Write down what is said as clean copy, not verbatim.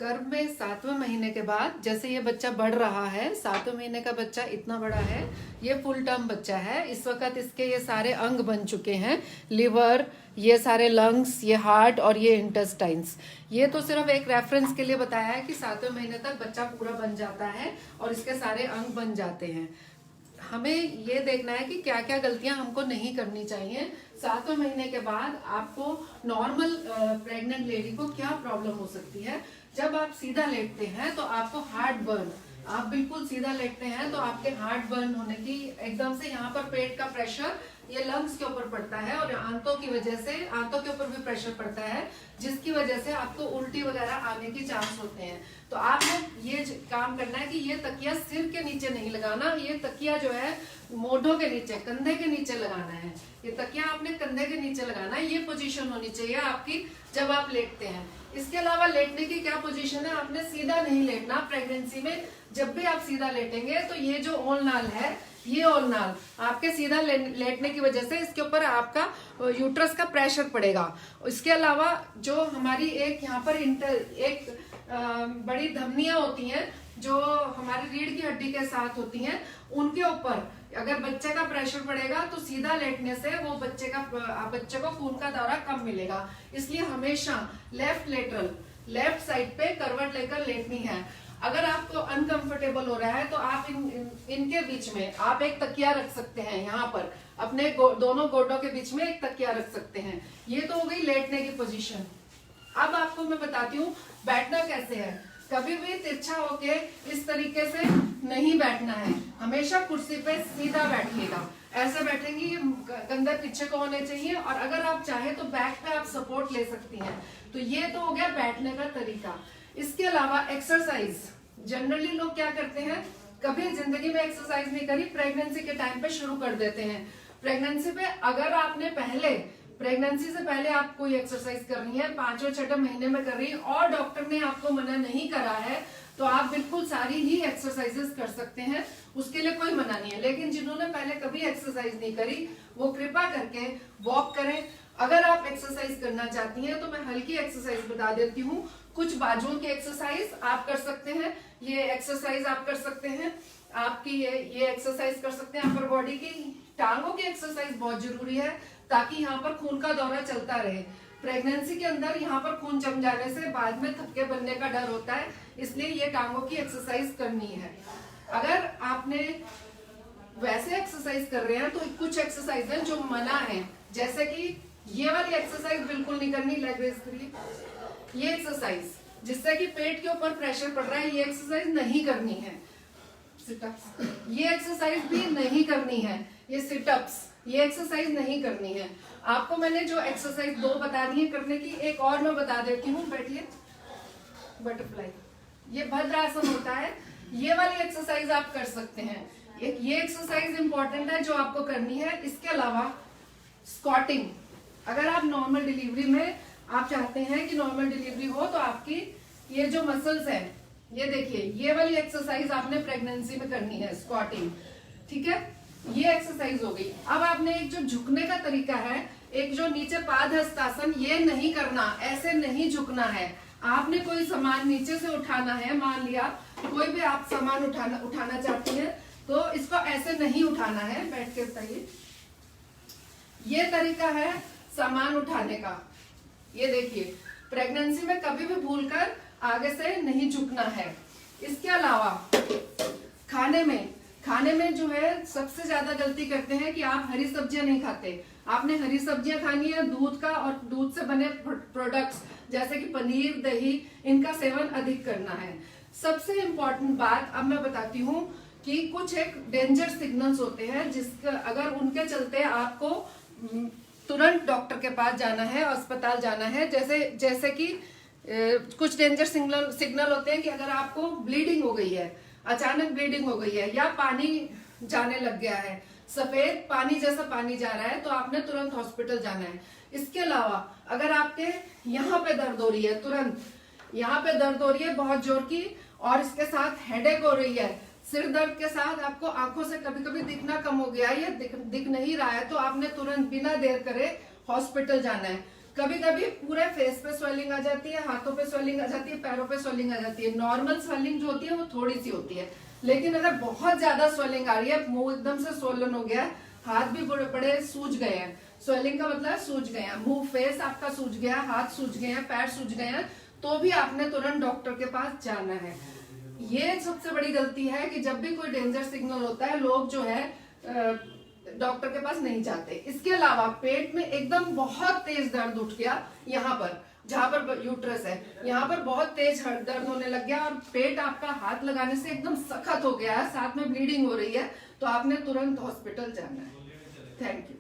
गर्भ में 7वें महीने के बाद जैसे ये बच्चा बढ़ रहा है, 7वें महीने का बच्चा इतना बड़ा है, ये फुल टर्म बच्चा है। इस वक्त इसके ये सारे अंग बन चुके हैं, लिवर, ये सारे लंग्स, ये हार्ट और ये इंटेस्टाइन्स। ये तो सिर्फ एक रेफरेंस के लिए बताया है कि 7वें महीने तक बच्चा पूरा बन जाता है और इसके सारे अंग बन जाते हैं। हमें ये देखना है कि क्या क्या गलतियां हमको नहीं करनी चाहिए। 7वें महीने के बाद आपको नॉर्मल प्रेग्नेंट लेडी को क्या प्रॉब्लम हो सकती है। जब आप सीधा लेटते हैं तो आपको हार्ट बर्न, आप बिल्कुल सीधा लेटते हैं तो आपके हार्ट बर्न होने की एकदम से यहाँ पर पेट का प्रेशर ये लंग्स के ऊपर पड़ता है और आंतों की वजह से आंतों के ऊपर भी प्रेशर पड़ता है, जिसकी वजह से आपको उल्टी वगैरह आने की चांस होते हैं। तो आपको ये काम करना है कि ये तकिया सिर के नीचे नहीं लगाना, ये तकिया जो है मोढों के नीचे, कंधे के नीचे लगाना है। ये तकिया आपने कंधे के नीचे लगाना है, ये पोजीशन होनी चाहिए आपकी जब आप लेटते हैं। इसके अलावा लेटने की क्या पोजीशन है, आपने सीधा नहीं लेटना। प्रेगनेंसी में जब भी आप सीधा लेटेंगे तो ये जो ओलनाल है, ये ओलनाल आपके सीधा लेटने की वजह से इसके ऊपर आपका यूट्रस का प्रेशर पड़ेगा। इसके अलावा जो हमारी एक यहाँ पर एक बड़ी धमनियां होती हैं जो हमारी रीढ़ की हड्डी के साथ होती हैं, उनके ऊपर अगर बच्चे का प्रेशर पड़ेगा तो सीधा लेटने से वो बच्चे को खून का दौरा कम मिलेगा। इसलिए हमेशा लेफ्ट साइड पे करवट लेकर लेटनी है। अगर आपको अनकंफर्टेबल हो रहा है तो आप इनके बीच में आप एक तकिया रख सकते हैं, यहाँ पर अपने दोनों गोडों के बीच में एक तकिया रख सकते हैं। ये तो हो गई लेटने की पोजीशन। अब आपको मैं बताती हूँ बैठना कैसे है। कभी भी तिरछा होके इस तरीके से नहीं बैठना है, हमेशा कुर्सी पे सीधा बैठिएगा। ऐसे बैठेंगी, कंधे पीछे को होने चाहिए और अगर आप चाहे तो बैक पे आप सपोर्ट ले सकती हैं। तो ये तो हो गया बैठने का तरीका। इसके अलावा एक्सरसाइज, जनरली लोग क्या करते हैं, कभी जिंदगी में एक्सरसाइज नहीं करी, प्रेगनेंसी के टाइम पे शुरू कर देते हैं। प्रेगनेंसी पे अगर आपने प्रेगनेंसी से पहले आप कोई एक्सरसाइज करनी है, 5वें 6वें महीने में कर रही है और डॉक्टर ने आपको मना नहीं करा है, तो आप बिल्कुल सारी ही एक्सरसाइजेस कर सकते हैं, उसके लिए कोई मना नहीं है। लेकिन जिन्होंने पहले कभी एक्सरसाइज नहीं करी वो कृपा करके वॉक करें। अगर आप एक्सरसाइज करना चाहती हैं तो मैं हल्की एक्सरसाइज बता देती हूँ। कुछ बाजुओं की एक्सरसाइज आप कर सकते हैं, ये एक्सरसाइज आप कर सकते हैं, आपकी ये एक्सरसाइज कर सकते हैं अपर बॉडी की। टांगों की एक्सरसाइज बहुत जरूरी है ताकि यहाँ पर खून का दौरा चलता रहे। प्रेगनेंसी के अंदर यहाँ पर खून जम जाने से बाद में थक्के बनने का डर होता है, इसलिए ये टांगों की एक्सरसाइज करनी है। अगर आपने वैसे एक्सरसाइज कर रहे हैं तो कुछ एक्सरसाइज है जो मना है, जैसे कि ये वाली एक्सरसाइज बिल्कुल नहीं करनी, लेग रेज करिए। ये एक्सरसाइज जिससे कि पेट के ऊपर प्रेशर पड़ रहा है, ये एक्सरसाइज नहीं करनी है। सिटअप्स, ये एक्सरसाइज भी नहीं करनी है। ये सिटअप्स, ये एक्सरसाइज नहीं करनी है। आपको मैंने जो एक्सरसाइज 2 बता दी है करने की, एक और मैं बता देती हूँ। बैठिए, बटरफ्लाई, ये भद्रासन होता है, ये वाली एक्सरसाइज आप कर सकते हैं। ये एक्सरसाइज इंपॉर्टेंट है जो आपको करनी है। इसके अलावा स्क्वाटिंग, अगर आप नॉर्मल डिलीवरी में आप चाहते हैं कि नॉर्मल डिलीवरी हो तो आपकी ये जो मसल्स हैं, ये देखिए, ये वाली एक्सरसाइज आपने प्रेगनेंसी में करनी है, स्क्वाटिंग, ठीक है। ये एक्सरसाइज हो गई। अब आपने एक जो झुकने का तरीका है, एक जो नीचे पादहस्तासन, ये नहीं करना, ऐसे नहीं झुकना है। आपने कोई सामान नीचे से उठाना है, मान लिया कोई भी आप सामान उठाना चाहती हैं तो इसको ऐसे नहीं उठाना है। बैठ के बताइए, ये तरीका है सामान उठाने का। ये देखिए, प्रेगनेंसी में कभी भी भूलकर आगे से नहीं झुकना है। इसके अलावा खाने में जो है सबसे ज्यादा गलती करते हैं कि आप हरी सब्जियां नहीं खाते। आपने हरी सब्जियां खानी है, दूध का और दूध से बने प्रोडक्ट्स जैसे कि पनीर, दही, इनका सेवन अधिक करना है। सबसे इम्पोर्टेंट बात अब मैं बताती हूँ कि कुछ एक डेंजर सिग्नल्स होते हैं जिसका अगर उनके चलते आपको तुरंत डॉक्टर के पास जाना है, अस्पताल जाना है। जैसे कि कुछ डेंजर सिग्नल होते हैं कि अगर आपको ब्लीडिंग हो गई है, अचानक ब्लीडिंग हो गई है, या पानी जाने लग गया है, सफेद पानी जैसा पानी जा रहा है, तो आपने तुरंत हॉस्पिटल जाना है। इसके अलावा अगर आपके यहाँ पे दर्द हो रही है, तुरंत यहाँ पे दर्द हो रही है बहुत जोर की, और इसके साथ हेडेक हो रही है, सिर दर्द के साथ आपको आंखों से कभी कभी दिखना कम हो गया है या दिख नहीं रहा है, तो आपने तुरंत बिना देर करे हॉस्पिटल जाना है। कभी कभी पूरे फेस पे स्वेलिंग आ जाती है, हाथों पे स्वेलिंग आ जाती है, पैरों पे स्वेलिंग आ जाती है। नॉर्मल स्वेलिंग जो होती है वो थोड़ी सी होती है, लेकिन अगर बहुत ज्यादा स्वेलिंग आ रही है, मुंह एकदम से स्वोलन हो गया, हाथ भी बड़े बड़े सूज गए हैं, स्वेलिंग का मतलब सूज गए हैं, मुंह फेस आपका सूज गया, हाथ सूज गए हैं, पैर सूज गए हैं, तो भी आपने तुरंत डॉक्टर के पास जाना है। ये सबसे बड़ी गलती है कि जब भी कोई डेंजर सिग्नल होता है, लोग जो है डॉक्टर के पास नहीं जाते। इसके अलावा पेट में एकदम बहुत तेज दर्द उठ गया, यहाँ पर जहां पर यूट्रस है, यहाँ पर बहुत तेज दर्द होने लग गया और पेट आपका हाथ लगाने से एकदम सख्त हो गया है, साथ में ब्लीडिंग हो रही है, तो आपने तुरंत हॉस्पिटल जाना है। Thank you.